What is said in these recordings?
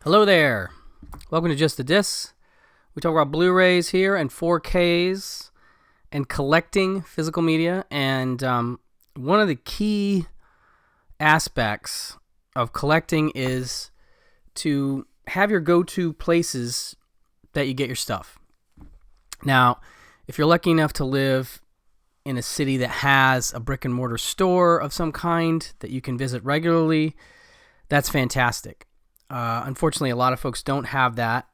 Hello there. Welcome to Just the Discs. We talk about Blu-rays here and 4Ks and collecting physical media. And one of the key aspects of collecting is to have your go-to places that you get your stuff. Now, if you're lucky enough to live in a city that has a brick and mortar store of some kind that you can visit regularly, that's fantastic. Unfortunately, a lot of folks don't have that,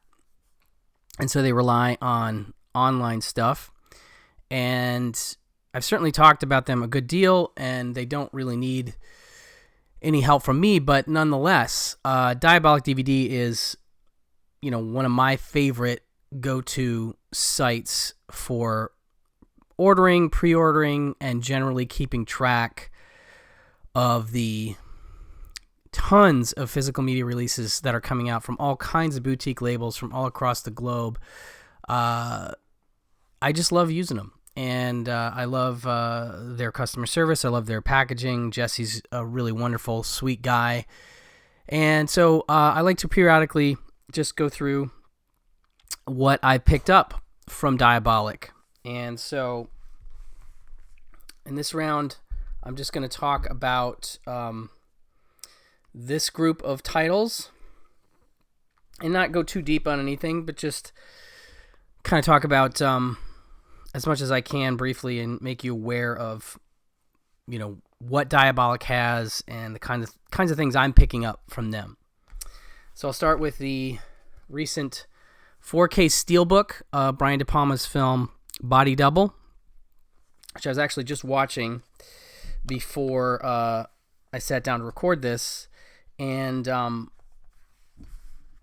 and so they rely on online stuff. And I've certainly talked about them a good deal, and they don't really need any help from me. But nonetheless, DiabolikDVD is, one of my favorite go-to sites for ordering, pre-ordering, and generally keeping track of the tons of physical media releases that are coming out from all kinds of boutique labels from all across the globe. I just love using them, and I love their customer service. I love their packaging. Jesse's a really wonderful, sweet guy, and so I like to periodically just go through what I picked up from Diabolik. And so in this round, I'm just going to talk about this group of titles and not go too deep on anything, but just kind of talk about as much as I can briefly and make you aware of, what Diabolik has and the kinds of things I'm picking up from them. So I'll start with the recent 4K Steelbook, Brian De Palma's film Body Double, which I was actually just watching before I sat down to record this. And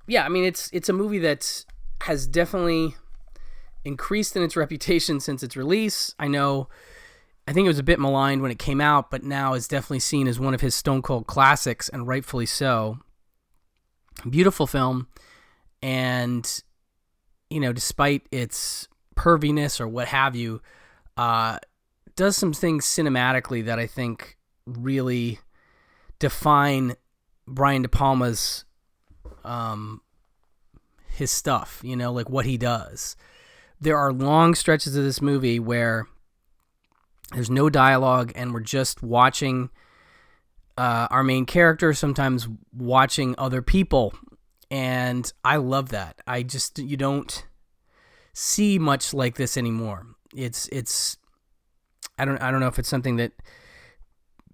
it's a movie that has definitely increased in its reputation since its release. I think it was a bit maligned when it came out, but now is definitely seen as one of his stone cold classics, and rightfully so. Beautiful film, and despite its perviness or what have you, does some things cinematically that I think really define Brian De Palma's his stuff, like what he does. There are long stretches of this movie where there's no dialogue and we're just watching our main character, sometimes watching other people, and I love that. You don't see much like this anymore. It's I don't know if it's something that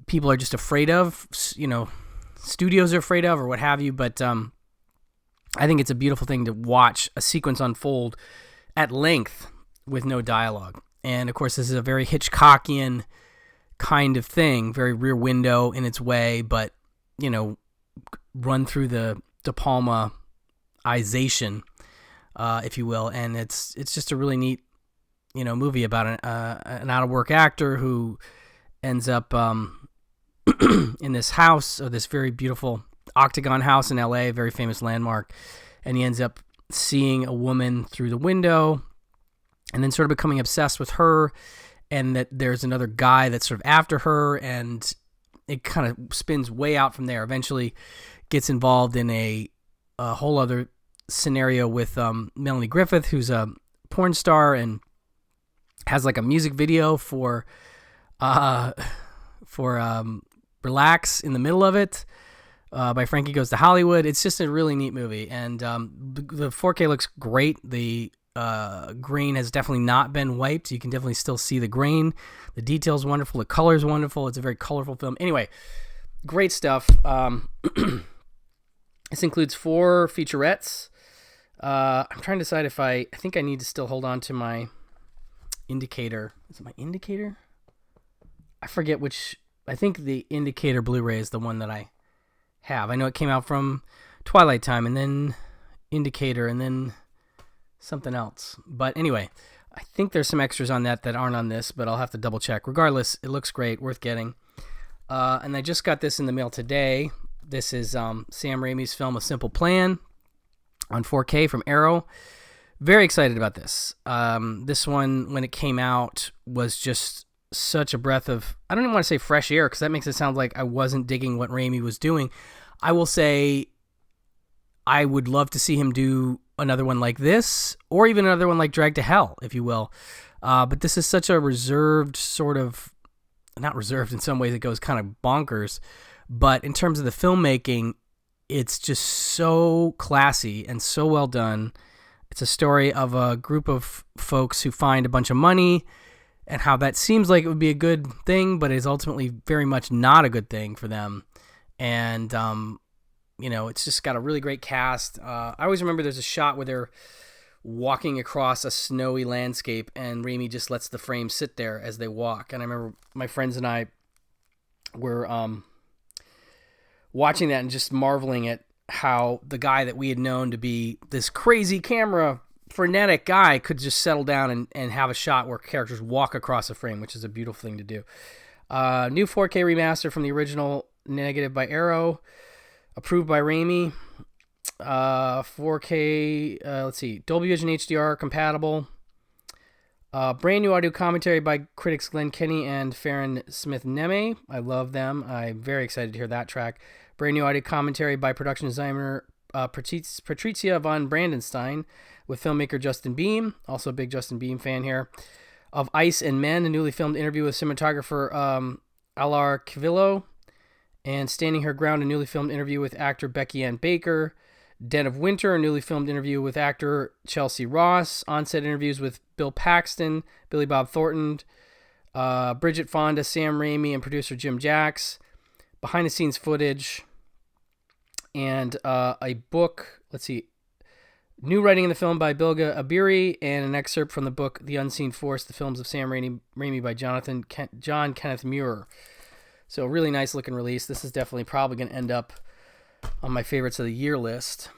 people are just afraid of, studios are afraid of or what have you, but I think it's a beautiful thing to watch a sequence unfold at length with no dialogue. And of course, this is a very Hitchcockian kind of thing, very Rear Window in its way, but run through the De Palma-ization, if you will. And it's just a really neat movie about an out-of-work actor who ends up in this house, or this very beautiful octagon house in LA, a very famous landmark, and he ends up seeing a woman through the window and then sort of becoming obsessed with her, and that there's another guy that's sort of after her, and it kind of spins way out from there. Eventually gets involved in a whole other scenario with Melanie Griffith, who's a porn star and has like a music video for Relax in the middle of it, by Frankie Goes to Hollywood. It's just a really neat movie, and the 4K looks great. The grain has definitely not been wiped. You can definitely still see the grain. The detail's wonderful. The color's wonderful. It's a very colorful film. Anyway, great stuff. This includes 4 featurettes. I'm trying to decide if I think I need to still hold on to my indicator. Is it my indicator? I forget which. I think the indicator Blu-ray is the one that I have. I know it came out from Twilight Time, and then indicator, and then something else. But anyway, I think there's some extras on that aren't on this, but I'll have to double check. Regardless, it looks great, worth getting. And I just got this in the mail today. This is Sam Raimi's film A Simple Plan on 4K from Arrow. Very excited about this. This one, when it came out, was just such a breath of, I don't even want to say fresh air, because that makes it sound like I wasn't digging what Raimi was doing. I will say I would love to see him do another one like this, or even another one like Drag to Hell, if you will. But this is such a reserved sort of, not reserved in some ways, it goes kind of bonkers, but in terms of the filmmaking, it's just so classy and so well done. It's a story of a group of folks who find a bunch of money and how that seems like it would be a good thing, but is ultimately very much not a good thing for them. And, it's just got a really great cast. I always remember there's a shot where they're walking across a snowy landscape and Raimi just lets the frame sit there as they walk. And I remember my friends and I were watching that and just marveling at how the guy that we had known to be this crazy camera frenetic guy could just settle down and have a shot where characters walk across a frame, which is a beautiful thing to do. New 4K remaster from the original negative by Arrow, approved by Raimi. 4K, Dolby Vision HDR compatible. Brand new audio commentary by critics Glenn Kenny and Farron Smith-Neme. I love them. I'm very excited to hear that track. Brand new audio commentary by production designer Patricia von Brandenstein with filmmaker Justin Beam. Also a big Justin Beam fan here. Of Ice and Men, a newly filmed interview with cinematographer Alar Kvillo. And Standing Her Ground, a newly filmed interview with actor Becky Ann Baker. Den of Winter, a newly filmed interview with actor Chelsea Ross. On-set interviews with Bill Paxton, Billy Bob Thornton, Bridget Fonda, Sam Raimi, and producer Jim Jacks. Behind-the-scenes footage. And a book, new writing in the film by Bilga Abiri, and an excerpt from the book The Unseen Force, The Films of Sam Raimi by John Kenneth Muir. So a really nice looking release. This is definitely probably going to end up on my favorites of the year list.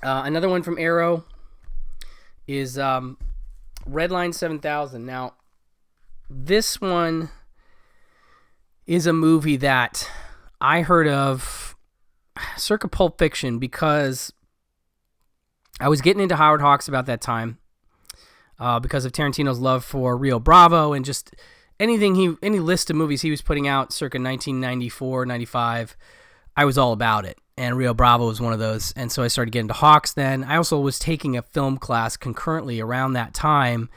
Another one from Arrow is Redline 7000. Now, this one is a movie that I heard of circa Pulp Fiction because I was getting into Howard Hawks about that time because of Tarantino's love for Rio Bravo and just any list of movies he was putting out circa 1994, 95. I was all about it, and Rio Bravo was one of those, and so I started getting into Hawks then. I also was taking a film class concurrently around that time,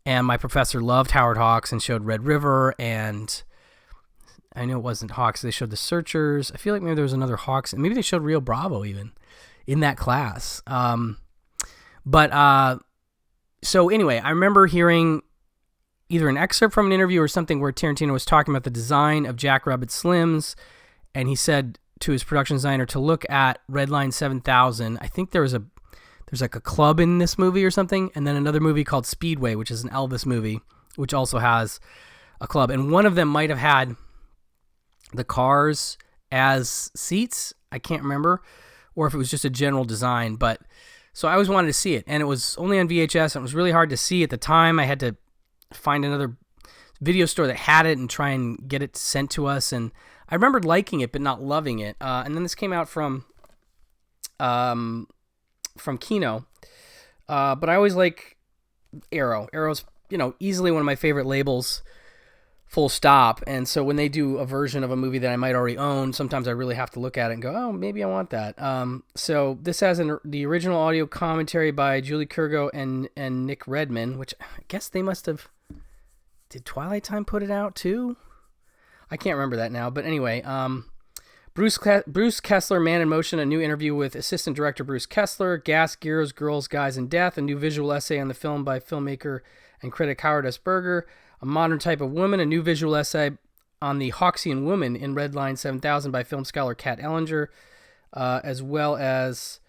and my professor loved Howard Hawks and showed Red River, and I know it wasn't Hawks. They showed The Searchers. I feel like maybe there was another Hawks, and maybe they showed Rio Bravo even in that class. So anyway, I remember hearing either an excerpt from an interview or something where Tarantino was talking about the design of Jackrabbit Slims, and he said to his production designer to look at Redline 7000. I think there's like a club in this movie or something, and then another movie called Speedway, which is an Elvis movie, which also has a club, and one of them might have had the cars as seats. I can't remember, or if it was just a general design, but so I always wanted to see it, and it was only on VHS, and it was really hard to see at the time. I had to find another video store that had it and try and get it sent to us, and I remembered liking it but not loving it. And then this came out from Kino, but I always like Arrow. Arrow's easily one of my favorite labels, full stop. And so when they do a version of a movie that I might already own, sometimes I really have to look at it and go, oh, maybe I want that. So this has the original audio commentary by Julie Kurgo and Nick Redman, which I guess they must have. Did Twilight Time put it out too? I can't remember that now. But anyway, Bruce Kessler, Man in Motion, a new interview with assistant director Bruce Kessler, Gas, Gyros, Girls, Guys, and Death, a new visual essay on the film by filmmaker and critic Howard S. Berger, A Modern Type of Woman, a new visual essay on the Hawksian woman in Redline 7000 by film scholar Kat Ellinger, as well as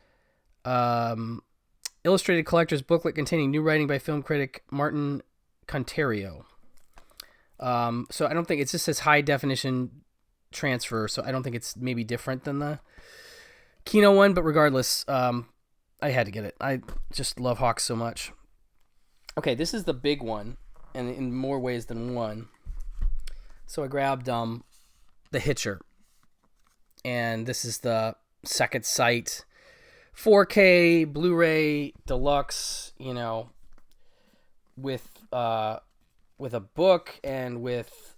illustrated collector's booklet containing new writing by film critic Martin Contario. So I don't think it just says high definition transfer, so I don't think it's maybe different than the Kino one, but regardless, I had to get it. I just love Hawks so much. Okay, this is the big one, and in more ways than one. So I grabbed the Hitcher, and this is the Second Sight 4K Blu-ray Deluxe, with a book and with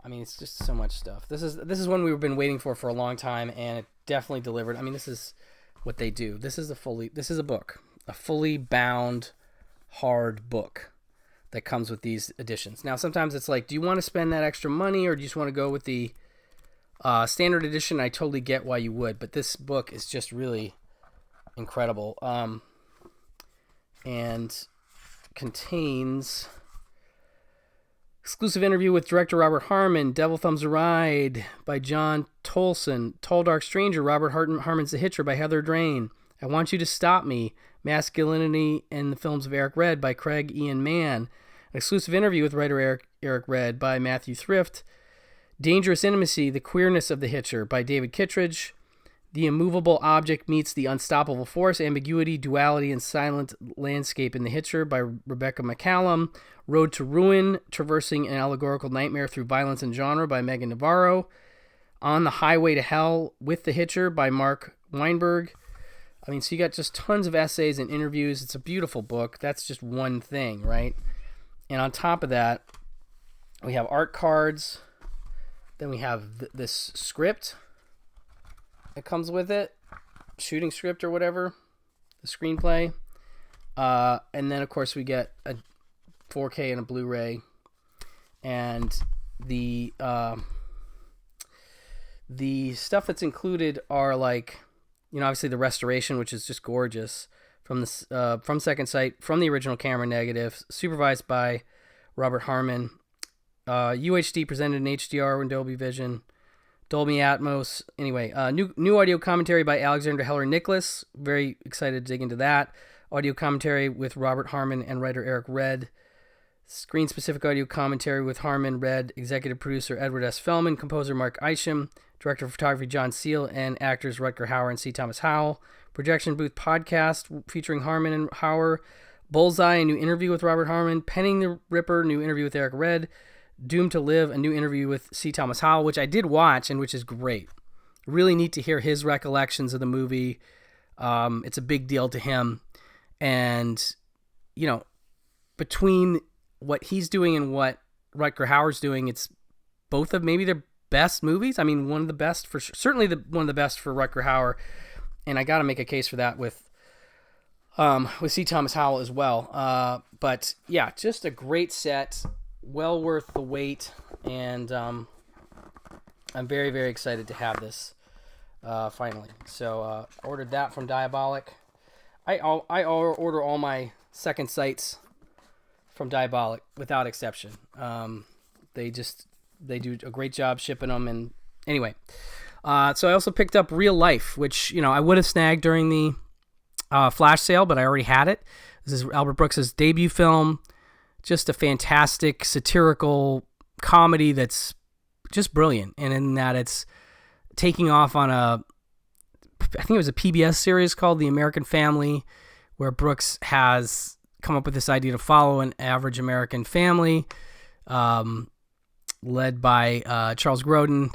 I mean, it's just so much stuff. This is one we've been waiting for a long time, and it definitely delivered. I mean, this is what they do. This is a book, a fully bound, hard book that comes with these editions. Now, sometimes it's like, do you want to spend that extra money, or do you just want to go with the standard edition? I totally get why you would, but this book is just really incredible, and contains exclusive interview with director Robert Harmon, Devil Thumbs a Ride by John Tolson, Tall Dark Stranger, Robert Harmon's The Hitcher by Heather Drain, I Want You to Stop Me, Masculinity in the Films of Eric Red by Craig Ian Mann, an exclusive interview with writer Eric Red by Matthew Thrift, Dangerous Intimacy, The Queerness of the Hitcher by David Kittredge, The Immovable Object Meets the Unstoppable Force, Ambiguity, Duality, and Silent Landscape in the Hitcher by Rebecca McCallum, Road to Ruin, Traversing an Allegorical Nightmare Through Violence and Genre by Megan Navarro, On the Highway to Hell with the Hitcher by Mark Weinberg. I mean, so you got just tons of essays and interviews. It's a beautiful book. That's just one thing, right? And on top of that, we have art cards. Then we have this script that comes with it, shooting script or whatever, the screenplay. And then, of course, we get a 4K and a Blu-ray. And the stuff that's included are like, obviously the restoration, which is just gorgeous, from Second Sight, from the original camera negative, supervised by Robert Harmon. UHD presented in HDR and Dolby Vision, Dolby Atmos. Anyway, new audio commentary by Alexander Heller Nicholas. Very excited to dig into that. Audio commentary with Robert Harmon and writer Eric Red. Screen-specific audio commentary with Harmon, Red, executive producer Edward S. Fellman, composer Mark Isham, director of photography John Seal, and actors Rutger Hauer and C. Thomas Howell. Projection Booth podcast featuring Harmon and Hauer. Bullseye, a new interview with Robert Harmon. Penning the Ripper, new interview with Eric Red. Doomed to Live, a new interview with C. Thomas Howell, which I did watch and which is great. Really neat to hear his recollections of the movie. It's a big deal to him. And, between what he's doing and what Rutger Hauer's doing, it's both of maybe their best movies. I mean, one of the best for sure. Certainly one of the best for Rutger Hauer. And I got to make a case for that with C. Thomas Howell as well. But yeah, just a great set. Well worth the wait, and I'm very, very excited to have this finally. So ordered that from Diabolik. I order all my Second Sights from Diabolik without exception. They do a great job shipping them. And anyway, so I also picked up Real Life, which I would have snagged during the flash sale, but I already had it. This is Albert Brooks's debut film. Just a fantastic satirical comedy that's just brilliant. And in that it's taking off on I think it was a PBS series called The American Family, where Brooks has come up with this idea to follow an average American family, led by Charles Grodin,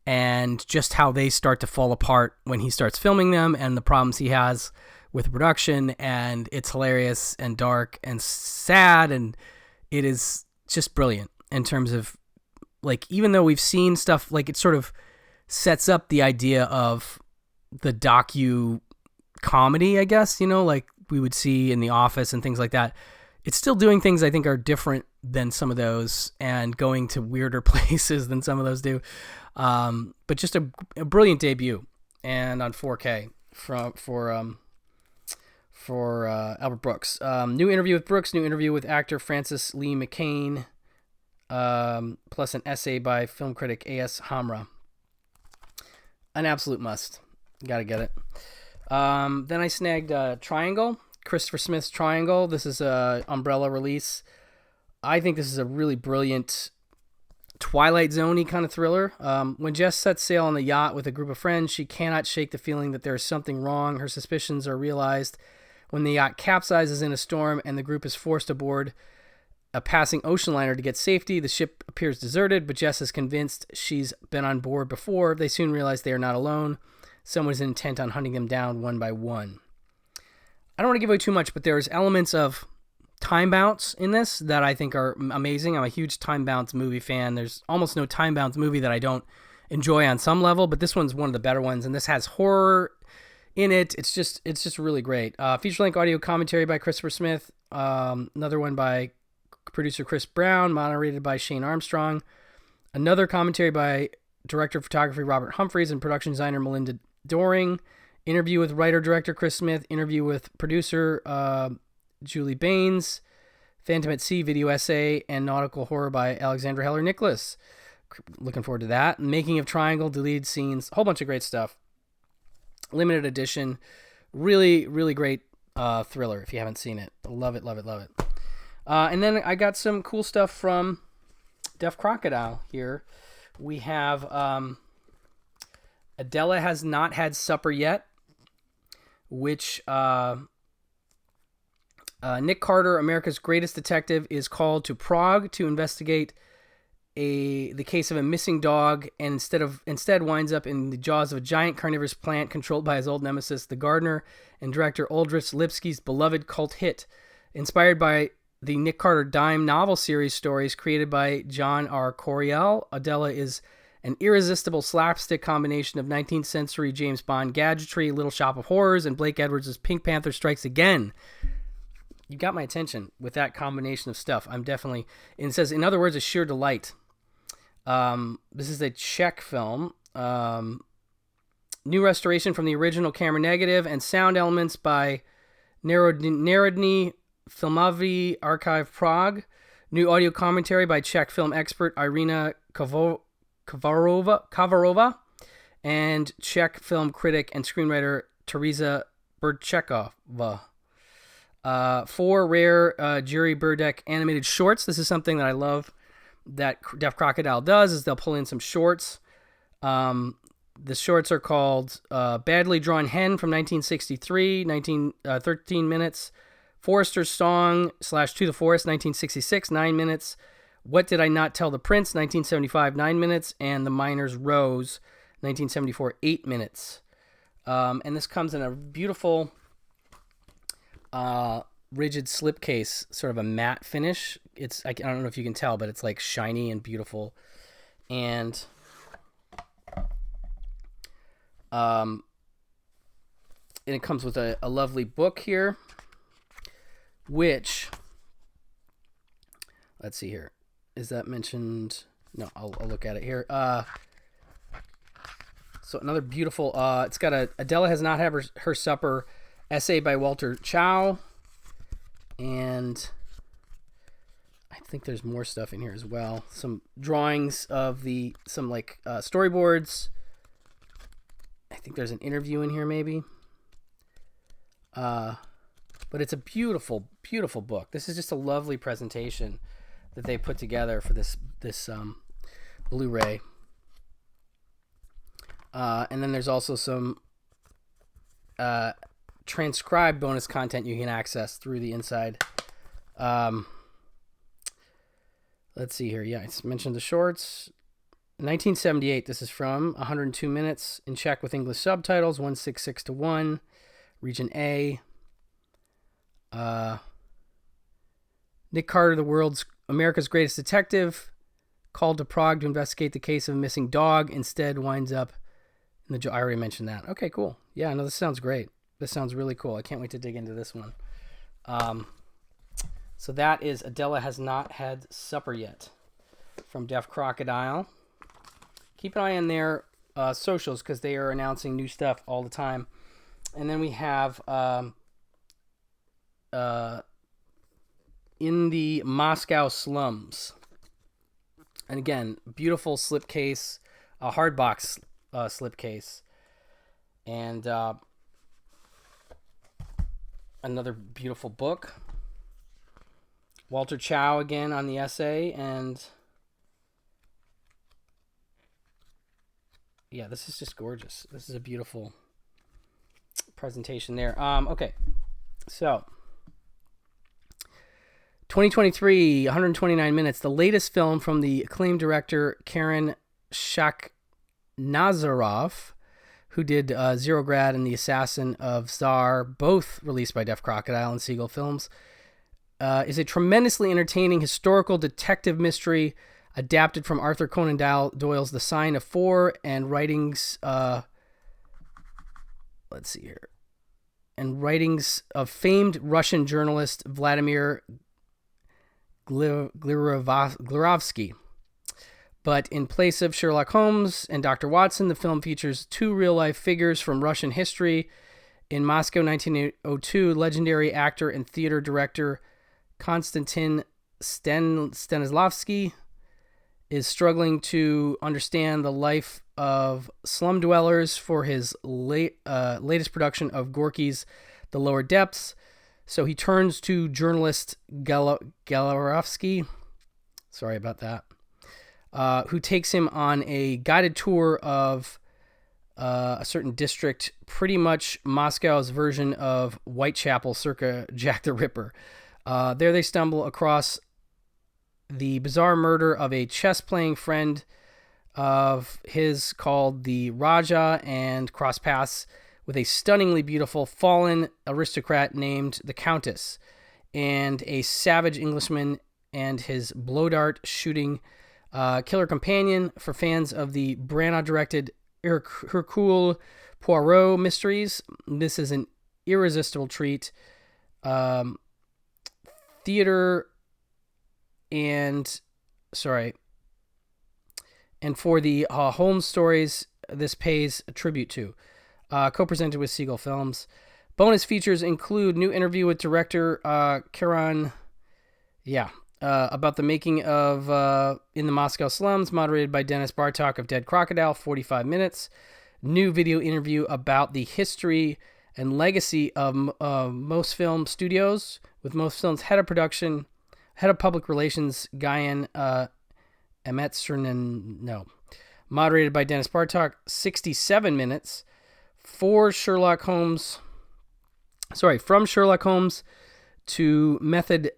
and just how they start to fall apart when he starts filming them and the problems he has with production. And it's hilarious and dark and sad, and it is just brilliant in terms of, like, even though we've seen stuff, like, it sort of sets up the idea of the docu comedy, I guess, like we would see in The Office and things like that. It's still doing things I think are different than some of those and going to weirder places than some of those do. But just a brilliant debut, and on 4K for Albert Brooks. New interview with Brooks, new interview with actor Francis Lee McCain, plus an essay by film critic A.S. Hamra. An absolute must. Gotta get it. Then I snagged Triangle, Christopher Smith's Triangle. This is a Umbrella release. I think this is a really brilliant Twilight Zone-y kind of thriller. When Jess sets sail on the yacht with a group of friends, she cannot shake the feeling that there is something wrong. Her suspicions are realized when the yacht capsizes in a storm and the group is forced aboard a passing ocean liner to get safety. The ship appears deserted, but Jess is convinced she's been on board before. They soon realize they are not alone. Someone is intent on hunting them down one by one. I don't want to give away too much, but there's elements of time bounce in this that I think are amazing. I'm a huge time bounce movie fan. There's almost no time bounce movie that I don't enjoy on some level, but this one's one of the better ones, and this has horror in it. It's just really great. Feature-length audio commentary by Christopher Smith. Another one by producer Chris Brown, moderated by Shane Armstrong. Another commentary by director of photography Robert Humphreys and production designer Melinda Doring. Interview with writer-director Chris Smith. Interview with producer Julie Baines. Phantom at Sea video essay and nautical horror by Alexandra Heller Nicholas. Looking forward to that. Making of Triangle, deleted scenes, a whole bunch of great stuff. Limited edition, really, really great thriller if you haven't seen it. Love it, love it, love it. And then I got some cool stuff from Deaf Crocodile here. We have Adella Has Not Had Supper Yet, which Nick Carter, America's Greatest Detective, is called to Prague to investigate the case of a missing dog, and instead winds up in the jaws of a giant carnivorous plant controlled by his old nemesis, the gardener and director Aldrich Lipsky's beloved cult hit. Inspired by the Nick Carter dime novel series stories created by John R. Coryell, Adella is an irresistible slapstick combination of 19th century James Bond gadgetry, Little Shop of Horrors, and Blake Edwards' Pink Panther Strikes Again. You got my attention with that combination of stuff. I'm definitely... And it says, in other words, a sheer delight. This is a Czech film. New restoration from the original camera negative and sound elements by Národní filmový archive Prague. New audio commentary by Czech film expert Irina Kavarova and Czech film critic and screenwriter Teresa Burčeková. 4 rare Jerry Burdeck animated shorts. This is something that I love that Deaf Crocodile does, is they'll pull in some shorts. The shorts are called Badly Drawn Hen from 1963, 13 minutes. Forester's Song / To the Forest, 1966, 9 minutes. What Did I Not Tell the Prince, 1975, 9 minutes. And The Miner's Rose, 1974, 8 minutes. And this comes in a beautiful rigid slipcase, sort of a matte finish. It's I don't know if you can tell, but it's like shiny and beautiful. And it comes with a lovely book here, which, let's see here. Is that mentioned? No, I'll look at it here. So another beautiful, it's got Adella Has Not Had Her Supper essay by Walter Chow. And I think there's more stuff in here as well. Some drawings of some storyboards. I think there's an interview in here maybe. But it's a beautiful, beautiful book. This is just a lovely presentation that they put together for this Blu-ray. And then there's also some transcribed bonus content you can access through the inside. Let's see here. Yeah, I mentioned the shorts. 1978, this is from 102 minutes in Czech with English subtitles, 166:1, region A. Nick Carter, America's Greatest Detective, called to Prague to investigate the case of a missing dog, instead winds up in the... I already mentioned that. Okay, cool. Yeah, no, this sounds great. This sounds really cool. I can't wait to dig into this one. So that is Adella Has Not Had Supper Yet from Deaf Crocodile. Keep an eye on their socials because they are announcing new stuff all the time. And then we have In the Moscow Slums. And again, beautiful slipcase, a hardbox slipcase. And another beautiful book. Walter Chow again on the essay, and yeah, this is just gorgeous. This is a beautiful presentation there. Okay, so 2023, 129 minutes, the latest film from the acclaimed director Karen Shakhnazarov, who did Zero Grad and The Assassin of Tsar, both released by Deaf Crocodile and Seagull Films. is a tremendously entertaining historical detective mystery adapted from Arthur Conan Doyle's The Sign of Four and writings. Let's see here. And writings of famed Russian journalist Vladimir Glirovsky. But in place of Sherlock Holmes and Dr. Watson, the film features two real-life figures from Russian history. In Moscow, 1902, legendary actor and theater director Konstantin Stanislavski is struggling to understand the life of slum dwellers for his latest production of Gorky's The Lower Depths. So he turns to journalist Galerovsky, sorry about that, who takes him on a guided tour of a certain district, pretty much Moscow's version of Whitechapel circa Jack the Ripper. There they stumble across the bizarre murder of a chess-playing friend of his called the Raja, and cross paths with a stunningly beautiful fallen aristocrat named the Countess, and a savage Englishman and his blow dart shooting killer companion. For fans of the Branagh-directed Hercule Poirot mysteries, this is an irresistible treat. And for the Holmes stories, this pays a tribute to. Co-presented with Siegel Films. Bonus features include new interview with director Karan, about the making of In the Moscow Slums, moderated by Dennis Bartok of Dead Crocodile, 45 minutes. New video interview about the history and legacy of Most Film Studios, with Most Film's head of production, head of public relations, Guyan Emetsernan, moderated by Dennis Bartok, 67 minutes. From Sherlock Holmes to method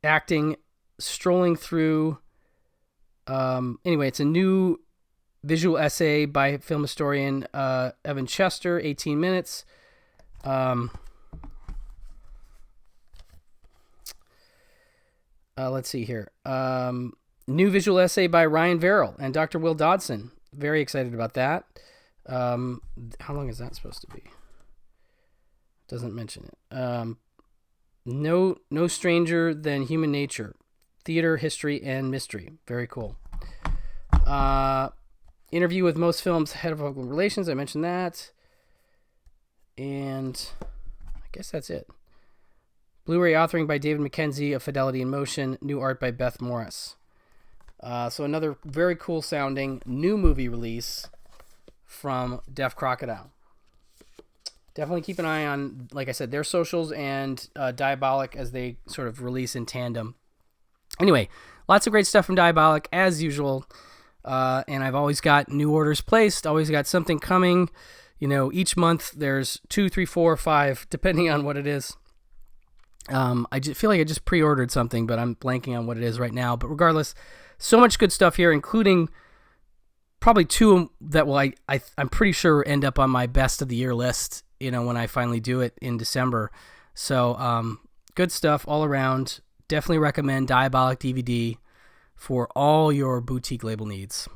acting, strolling through. It's a new visual essay by film historian Evan Chester, 18 minutes. Let's see here. New visual essay by Ryan Verrill and Dr. Will Dodson. Very excited about that. How long is that supposed to be? Doesn't mention it. No stranger than human nature. Theater, history, and mystery. Very cool. Interview with Most Film's head of public relations. I mentioned that. And I guess that's it. Blu-ray authoring by David McKenzie of Fidelity in Motion. New art by Beth Morris. So another very cool sounding new movie release from Deaf Crocodile. Definitely keep an eye on, like I said, their socials and Diabolik as they sort of release in tandem. Anyway, lots of great stuff from Diabolik as usual. And I've always got new orders placed, always got something coming. Each month there's 2, 3, 4, 5, depending on what it is. I just feel like I just pre-ordered something, but I'm blanking on what it is right now. But regardless, so much good stuff here, including probably two that will I'm pretty sure end up on my best of the year list, when I finally do it in December. So good stuff all around. Definitely recommend DiabolikDVD for all your boutique label needs.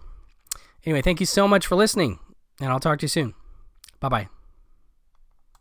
Anyway, thank you so much for listening, and I'll talk to you soon. Bye-bye.